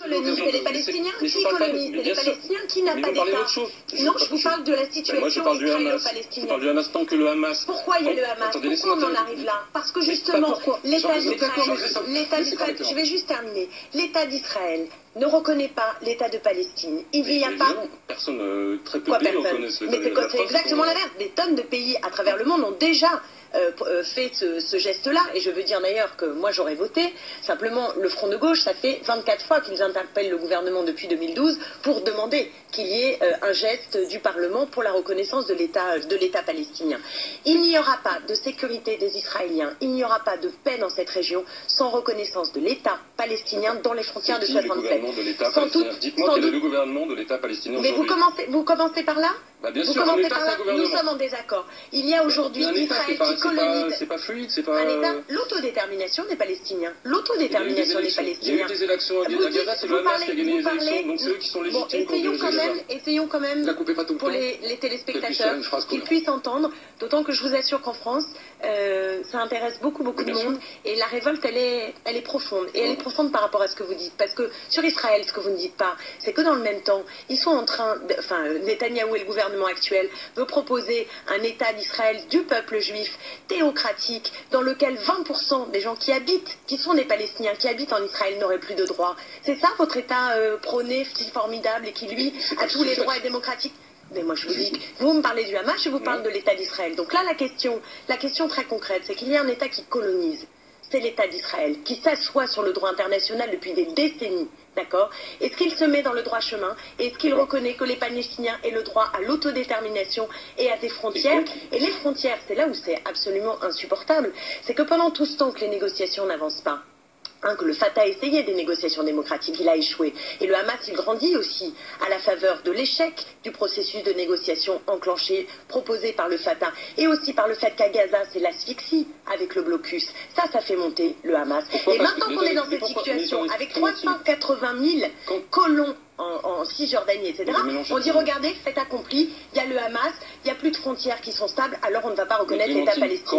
Colonie, c'est les Palestiniens qui colonisent, c'est les Palestiniens qui n'ont pas d'État. Non, je vous parle de la situation israélo-palestinienne. Je parle du Hamas tant que le Hamas. Pourquoi il y a le Hamas? Pourquoi on en arrive là? Parce que justement, l'État d'Israël, je vais juste terminer, l'État d'Israël ne reconnaît pas l'État de Palestine. Il n'y a pas... Personne, très peu de pays reconnaissent l'État de Palestine. C'est exactement l'inverse. Des tonnes de pays à travers le monde ont déjà fait ce geste-là, et je veux dire d'ailleurs que moi j'aurais voté. Simplement, le Front de gauche, ça fait 24 fois qu'ils interpellent le gouvernement depuis 2012 pour demander qu'il y ait un geste du Parlement pour la reconnaissance de l'État palestinien. Il n'y aura pas de sécurité des Israéliens, il n'y aura pas de paix dans cette région sans reconnaissance de l'État palestinien dans les frontières de 67. Dites-moi quel est le gouvernement de l'État palestinien. Mais vous commencez par là? Bien sûr, vous commencez par là. Nous sommes en désaccord. Il y a aujourd'hui Israël qui colonise. C'est pas fluide, c'est pas... Un État, l'autodétermination des Palestiniens. L'autodétermination des Palestiniens. Il y a eu des élections à Gaza, c'est le Hamas qui a gagné les élections, donc c'est eux qui sont légitimes pour diriger. Essayons quand même, pour les téléspectateurs, qu'ils puissent entendre, d'autant que je vous assure qu'en France, ça intéresse beaucoup de monde, et la révolte, elle est profonde, et elle est profonde par rapport à ce que vous dites, parce que sur Israël, ce que vous ne dites pas, c'est que dans le même temps, ils sont en train, Netanyahou et le gouvernement actuel veut proposer un État d'Israël du peuple juif, théocratique, dans lequel 20% des gens qui sont des Palestiniens, qui habitent en Israël, n'auraient plus de droits. C'est ça votre État prôné, si formidable, et qui, lui, a tous les droits démocratiques? Mais moi je vous dis, vous me parlez du Hamas, je vous parle de l'État d'Israël. Donc là, la question très concrète, c'est qu'il y a un État qui colonise. C'est l'État d'Israël, qui s'assoit sur le droit international depuis des décennies, d'accord? Est-ce qu'il se met dans le droit chemin? Est-ce qu'il reconnaît que les Palestiniens aient le droit à l'autodétermination et à des frontières? Et les frontières, c'est là où c'est absolument insupportable, c'est que pendant tout ce temps que les négociations n'avancent pas, que le Fatah a essayé des négociations démocratiques, il a échoué. Et le Hamas, il grandit aussi à la faveur de l'échec du processus de négociation enclenché, proposé par le Fatah. Et aussi par le fait qu'à Gaza, c'est l'asphyxie avec le blocus. Ça fait monter le Hamas. Et maintenant qu'on est dans cette situation, avec 380 000 colons en Cisjordanie, etc., on dit, regardez, fait accompli, il y a le Hamas, il n'y a plus de frontières qui sont stables, alors on ne va pas reconnaître l'État palestinien.